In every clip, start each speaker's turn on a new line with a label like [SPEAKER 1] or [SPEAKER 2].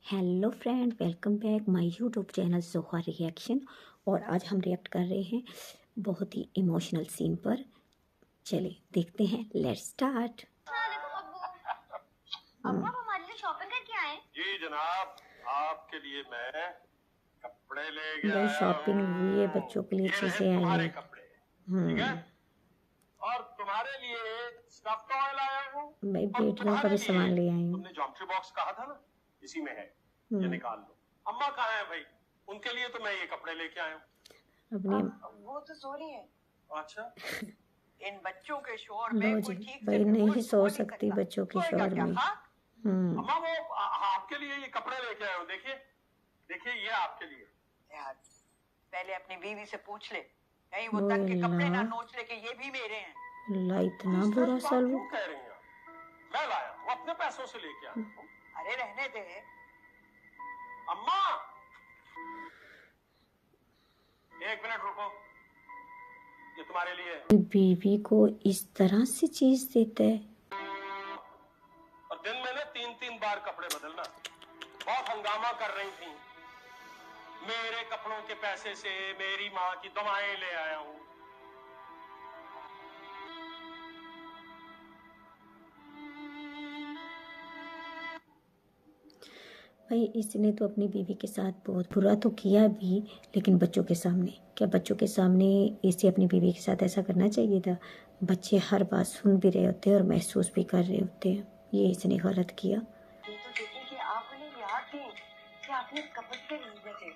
[SPEAKER 1] Hello friend, welcome back my YouTube channel जोहा reaction. और आज हम रिएक्ट कर रहे हैं बहुत ही इमोशनल सीन पर। चलिए देखते हैं, लेट्स स्टार्ट।
[SPEAKER 2] अम्मा हमारे लिए शॉपिंग करके आए?
[SPEAKER 3] जी जनाब, आपके लिए मैं कपड़े ले गया
[SPEAKER 1] भाई शॉपिंग हुई है,
[SPEAKER 3] हूँ।
[SPEAKER 1] बच्चों के लिए
[SPEAKER 3] ये
[SPEAKER 1] चीजें
[SPEAKER 3] रहे
[SPEAKER 1] आई
[SPEAKER 3] तुम्हारे
[SPEAKER 1] हैं।
[SPEAKER 3] कपड़े, ठीक है? और तुम्हारे लिए स्टफ टॉय लाया हूँ।
[SPEAKER 1] भाई
[SPEAKER 3] और
[SPEAKER 1] बेटियों का
[SPEAKER 3] तुम्हारे
[SPEAKER 1] भी सामान ले
[SPEAKER 3] लिए
[SPEAKER 1] आई हूँ।
[SPEAKER 3] तुमने ज्योमेट्री बॉक्स कहा था ना, इसी में है, ये निकाल लो। अम्मा कहाँ है भाई? उनके लिए तो मैं ये कपड़े लेके आया हूँ।
[SPEAKER 1] अपनी
[SPEAKER 2] वो तो सो रही है।
[SPEAKER 3] अच्छा,
[SPEAKER 2] इन बच्चों के शोर
[SPEAKER 1] लो
[SPEAKER 2] में
[SPEAKER 1] जी,
[SPEAKER 2] कोई ठीक
[SPEAKER 1] भाई
[SPEAKER 2] से
[SPEAKER 1] नहीं सो
[SPEAKER 2] नहीं
[SPEAKER 1] सकती
[SPEAKER 2] सकता।
[SPEAKER 1] बच्चों के
[SPEAKER 2] सोएगा
[SPEAKER 1] शोर
[SPEAKER 2] क्या?
[SPEAKER 1] में।
[SPEAKER 2] हाँ?
[SPEAKER 3] अम्मा वो आपके लिए ये कपड़े लेके आया हूँ। देखिए देखिए, ये आपके लिए।
[SPEAKER 2] यार पहले अपनी बीवी से पूछ ले, कहीं वो
[SPEAKER 1] वो
[SPEAKER 2] तन के कपड़े ना
[SPEAKER 1] ला
[SPEAKER 2] नोच ले कि ये भी मेरे हैं।
[SPEAKER 1] ला इतना
[SPEAKER 3] इस तरह
[SPEAKER 1] बुरा
[SPEAKER 3] की बात
[SPEAKER 1] सलू।
[SPEAKER 3] क्यों कह रही हैं? मैं लाया हूँ, अपने पैसों से लेके आया हूँ।
[SPEAKER 2] अरे रहने दे।
[SPEAKER 3] अम्मा, एक मिनट रुको, ये तुम्हारे लिए है।
[SPEAKER 1] बीवी को इस तरह से चीज देता है।
[SPEAKER 3] और दिन में ना 3-3 बार कपड़े बदलना। बहुत हंगामा कर रही थी। मेरे कपड़ों के पैसे से मेरी माँ की दवाएं ले आया हूँ।
[SPEAKER 1] भाई इसने तो अपनी बीवी के साथ बहुत बुरा तो किया भी, लेकिन बच्चों के सामने क्या, बच्चों के सामने इसे अपनी बीवी के साथ ऐसा करना चाहिए था? बच्चे हर बात सुन भी रहे होते हैं और महसूस भी कर रहे होते हैं। ये इसने गलत किया।
[SPEAKER 2] ये तो देखिए कि आप उन्हें याद थी कि आपने कपड़े के लिए थे।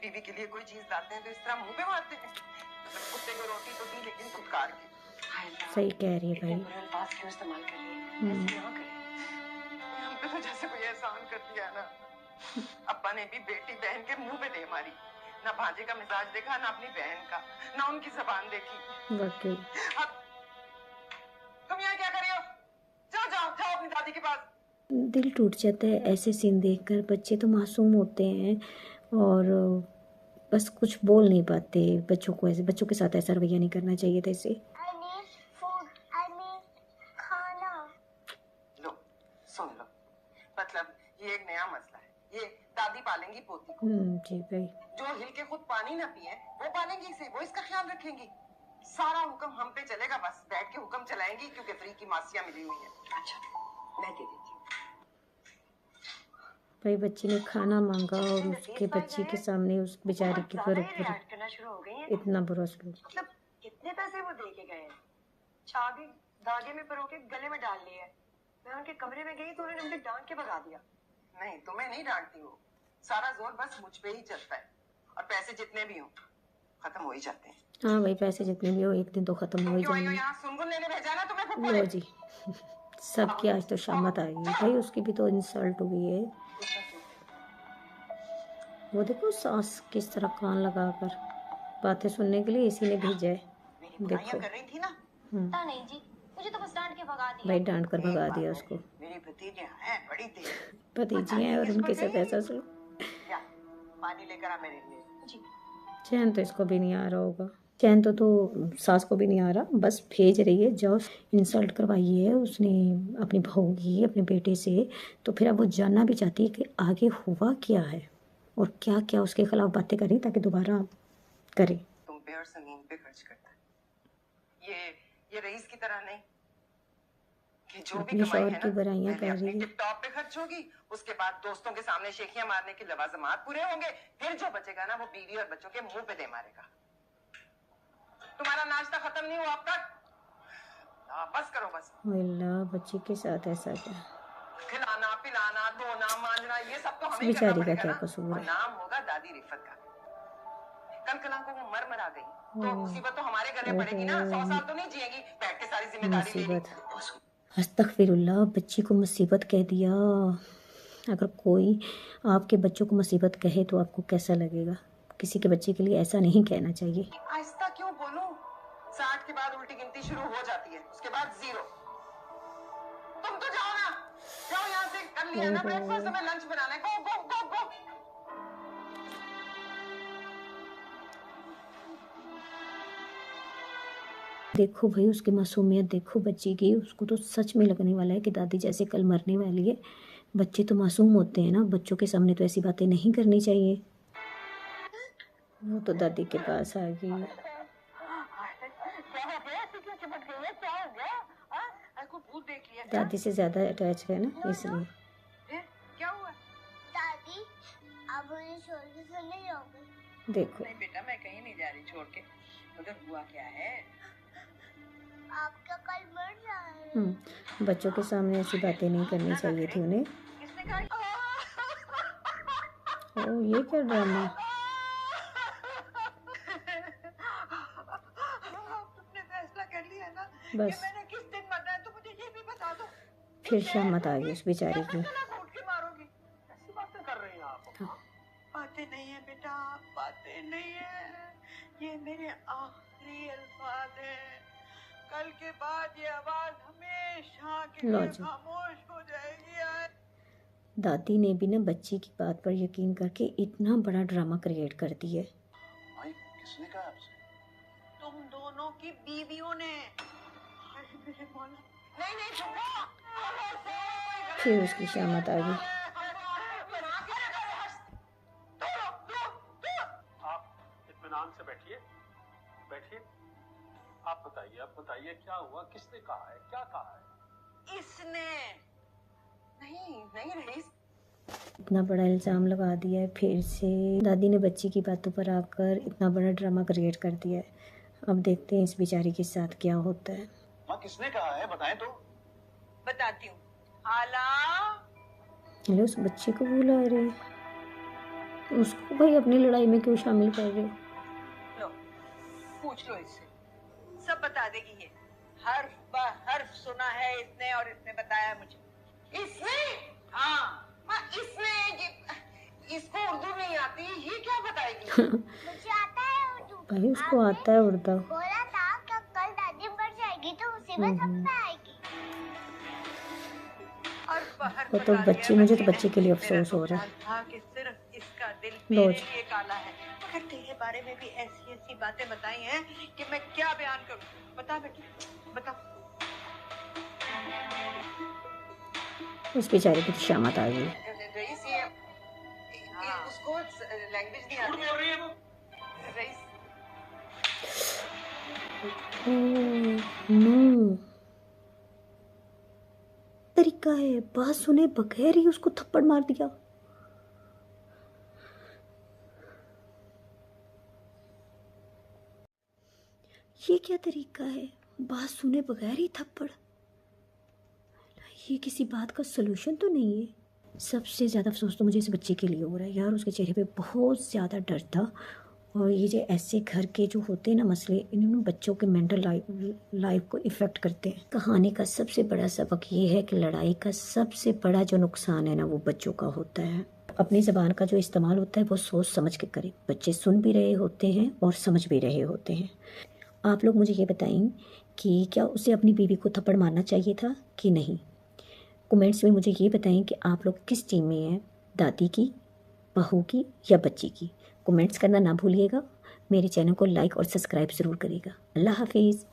[SPEAKER 2] बीवी के लिए कोई चीज लाते हैं तो इस तरह मुंह पे मारते हैं। कुत्ते को रोटी तो दी लेकिन फुटकार की।
[SPEAKER 1] सही कह रही है भाई।
[SPEAKER 2] बुरे अल्फाज क्यों इस्तेमाल कर रही है? ऐसे ना करें। हम पे तो जैसे कोई एहसान कर दिया है ना। अब्बा ने भी बेटी बहन के मुंह पे दे मारी। ना भांजे का मिजाज देखा, ना अपनी बहन का, ना उनकी जबान देखी।
[SPEAKER 1] वाकई
[SPEAKER 2] अब तुम यहाँ क्या कर रही हो? जाओ जाओ जाओ अपनी दादी के पास।
[SPEAKER 1] दिल टूट जाता है ऐसे सीन देखकर। बच्चे तो मासूम होते हैं और बस कुछ बोल नहीं पाते। बच्चों को ऐसे, बच्चों के साथ ऐसा रवैया नहीं करना चाहिए था इसे।
[SPEAKER 2] लो सुन लो, मतलब ये एक नया मसला है। ये दादी पालेंगी पोती को।
[SPEAKER 1] जी भाई।
[SPEAKER 2] जो हिल के खुद पानी ना पिए वो पालेंगी इसे, वो इसका ख्याल रखेंगी। सारा हुक्म हम पे चलेगा, बस बैठ के हुक्म चलाएंगी क्योंकि फ्री की मासियां मिली हुई है। अच्छा मैं दे देती हूँ।
[SPEAKER 1] भाई बच्ची ने खाना मांगा और उसके बच्ची के सामने उस बेचारी के ऊपर
[SPEAKER 2] करना शुरू हो गई है।
[SPEAKER 1] इतना बुरा सलूक।
[SPEAKER 2] मतलब कितने पैसे वो दे के गए हैं? चाबी धागे में परो के गले में डाल ली है। मैं उनके कमरे में गई तो उन्होंने मुझे डांट के भगा दिया। नहीं तुम्हें नहीं डांटती हो, सारा जोर बस मुझ पे ही चलता है। और पैसे जितने भी हो खत्म हो ही जाते हैं।
[SPEAKER 1] हाँ भाई, पैसे जितने भी हो एक दिन तो खत्म हो ही जाएंगे।
[SPEAKER 2] यहाँ सुनगुन लेने भेजा ना तुम्हें?
[SPEAKER 1] लो जी, सबकी आज तो शामत आएगी भाई। उसकी भी तो इंसल्ट हुई है। वो देखो सास किस तरह कान लगाकर बातें सुनने के लिए इसी ने भेजा है। देखो
[SPEAKER 2] कर रही थी ना? नहीं जी, मुझे तो बस डांट के भगा दिया।
[SPEAKER 1] भाई, डांट कर भगा दिया उसको।
[SPEAKER 2] मेरी भतीजियां हैं बड़ी तेज।
[SPEAKER 1] भतीजी हैं और उनके साथ ऐसा सलूक।
[SPEAKER 2] पानी लेकर आ मेरे लिए। जी।
[SPEAKER 1] चैन तो इसको भी नहीं आ रहा होगा। चैन तो सास को भी नहीं आ रहा, बस भेज रही है। जो इंसल्ट करवाई है उसने अपनी बहू की, अपने बेटे से, तो फिर अब वो जानना भी चाहती है कि आगे हुआ क्या है और क्या क्या उसके खिलाफ बातें करी ताकि दोबारा करे।
[SPEAKER 2] तुम पे और समीन पे खर्च करता है। ये रईस की तरह नहीं कि जो भी
[SPEAKER 1] अपनी
[SPEAKER 2] कमाई
[SPEAKER 1] शौहर
[SPEAKER 2] है
[SPEAKER 1] की
[SPEAKER 2] ना,
[SPEAKER 1] बुराइयां
[SPEAKER 2] पहले
[SPEAKER 1] कर
[SPEAKER 2] अपनी
[SPEAKER 1] रही है।
[SPEAKER 2] टिप-टॉप पे खर्च होगी, उसके बाद दोस्तों के सामने शेखियां मारने के लवाजमात पूरे होंगे, फिर जो बचेगा ना वो बीवी और बच्चों के मुंह पे दे मारेगा। तुम्हारा नाश्ता खत्म नहीं हुआ अब तक? बस करो बस।
[SPEAKER 1] अल्लाह, बच्ची के साथ ऐसा क्या?
[SPEAKER 2] खिलाना पिलाना धोना मांजना ये सब तो हमें
[SPEAKER 1] बेचारी
[SPEAKER 2] करना
[SPEAKER 1] का
[SPEAKER 2] पड़ेगा
[SPEAKER 1] क्या
[SPEAKER 2] ना।
[SPEAKER 1] कसूर
[SPEAKER 2] और
[SPEAKER 1] है?
[SPEAKER 2] नाम होगा दादी रिफत का। कल कल को वो मर आ गई तो मुसीबत तो हमारे गले पड़ेगी ना। 100 साल तो नहीं जिएगी बैठ के सारी जिम्मेदारी ले ली।
[SPEAKER 1] मुसीबत, अस्तगफिरुल्लाह, बच्ची को मुसीबत कह दिया। अगर कोई आपके बच्चों को मुसीबत कहे तो आपको कैसा लगेगा? किसी के बच्चे के लिए ऐसा नहीं कहना चाहिए।
[SPEAKER 2] आहिस्ता क्यों बोलूं? 60 के बाद उल्टी गिनती शुरू हो जाती है, उसके बाद 0। तुम तो जाओ ना, जाओ यहाँ से। कर लिया ना ब्रेकफास्ट, हमें लंच बनाना है। गो गो गो गो।
[SPEAKER 1] देखो भाई, उसकी मासूमियत देखो बच्ची की। उसको तो सच में लगने वाला है कि दादी जैसे कल मरने वाली है। बच्चे तो मासूम होते हैं ना, बच्चों के सामने तो ऐसी बातें नहीं करनी चाहिए। वो तो दादी के पास आ गई।
[SPEAKER 2] क्या हो गया? ऐसे क्यों चिपट गई है? क्या हो गया? को भूत देख लिया क्या?
[SPEAKER 1] दादी से ज़्यादा अटैच है ना, इसलिए।
[SPEAKER 2] फिर क्या हुआ?
[SPEAKER 4] दादी अब उन्हें छोड़ के तो नहीं होगी।
[SPEAKER 1] देखो
[SPEAKER 2] नहीं बेटा, मैं कहीं नहीं जा रही छोड़ के। उधर हुआ क्या है?
[SPEAKER 4] आपका कल मर रहा है।
[SPEAKER 1] बच्चों के सामने ऐसी बातें नहीं करनी चाहिए थी उन्हें।
[SPEAKER 2] किसने कहा?
[SPEAKER 1] ओ ये क्या ड्रामा।
[SPEAKER 2] तुमने फैसला कर लिया ना कि
[SPEAKER 1] बस
[SPEAKER 2] मैंने किस दिन मरना है, तो मुझे ये भी बता दो।
[SPEAKER 1] फिर शामत आ गई उस बेचारी की।
[SPEAKER 2] घूट के मारोगी।
[SPEAKER 3] ऐसी बातें कर रही हैं आप?
[SPEAKER 2] बातें नहीं है बेटा, बातें नहीं है। ये मेरे आखिरी अल्फाज हैं। कल के बाद ये आवाज हमेशा के
[SPEAKER 1] लो
[SPEAKER 2] लिए
[SPEAKER 1] जी।
[SPEAKER 2] खामोश हो जाएगी।
[SPEAKER 1] दादी ने भी ना बच्ची की बात पर यकीन करके इतना बड़ा ड्रामा क्रिएट कर दिया है।
[SPEAKER 3] भाई किसने कहा आपसे?
[SPEAKER 2] तुम दोनों की बीवियों ने। हाय मेरे मौला। नहीं सुनो।
[SPEAKER 1] फिर उसकी शामत आ गई।
[SPEAKER 3] आप इत्मीनान से बैठिए, बैठिए। आप बताइए क्या हुआ, किसने कहा है, क्या कहा है?
[SPEAKER 2] इसने नहीं रईस।
[SPEAKER 1] इतना बड़ा इल्ज़ाम लगा दिया है फिर से। दादी ने बच्ची की बातों पर आकर इतना बड़ा ड्रामा क्रिएट कर दिया है। अब देखते हैं इस बेचारी के साथ क्या होता है।
[SPEAKER 3] माँ किसने कहा है, बताएं तो।
[SPEAKER 2] बताती हूँ। आला
[SPEAKER 1] हेलो, उस बच्चे को बुला रहे हैं, उसको भाई अपनी लड़ाई में क्यों शामिल कर रहे हो?
[SPEAKER 2] लो, पूछ लो इससे, सब बता देगी ये। हर्फ ब हर्फ सुना है इसने और इसने बताया मुझे। इसने? हाँ, इसको उर्दू नहीं आती, ये क्या बताएगी?
[SPEAKER 4] मुझे आता है उर्दू।
[SPEAKER 1] भाई उसको आता है उर्दू।
[SPEAKER 4] बोला था कि कल दादी मर जाएगी तो मुसीबत हम पे आएगी।
[SPEAKER 1] वो तो बच्ची, मुझे तो बच्चे के लिए अफसोस हो रहा है।
[SPEAKER 2] था कि सिर्फ इसका दिल
[SPEAKER 1] लो
[SPEAKER 2] मेरे
[SPEAKER 1] जी।
[SPEAKER 2] लिए काला है। मगर तेरे बारे में भी ऐसी बातें बताई हैं कि मैं क्या बयान करूं। बता बेटी, बता।
[SPEAKER 1] उस बेचारे की तो शामत आ गई।
[SPEAKER 2] रईस, ये उसको लैंग्वेज नहीं आती। बोल रही है वो। रईस,
[SPEAKER 1] नो तरीका है, बात सुने बगैर ही उसको थप्पड़ मार दिया। ये क्या तरीका है, बात सुने बगैर ही थप्पड़। ये किसी बात का सलूशन तो नहीं है। सबसे ज़्यादा अफसोस तो मुझे इस बच्चे के लिए हो रहा है यार। उसके चेहरे पे बहुत ज़्यादा डर था। और ये जो ऐसे घर के जो होते हैं ना मसले, इन्होंने बच्चों के मेंटल लाइफ को इफ़ेक्ट करते हैं। कहानी का सबसे बड़ा सबक ये है कि लड़ाई का सबसे बड़ा जो नुकसान है ना, वो बच्चों का होता है। अपनी ज़बान का जो इस्तेमाल होता है वो सोच समझ के करें। बच्चे सुन भी रहे होते हैं और समझ भी रहे होते हैं। आप लोग मुझे ये बताएं कि क्या उसे अपनी बीवी को थप्पड़ मारना चाहिए था कि नहीं। कमेंट्स में मुझे ये बताएं कि आप लोग किस टीम में हैं, दादी की, बहू की या बच्ची की। कमेंट्स करना ना भूलिएगा। मेरे चैनल को लाइक और सब्सक्राइब ज़रूर करिएगा। अल्लाह हाफिज़।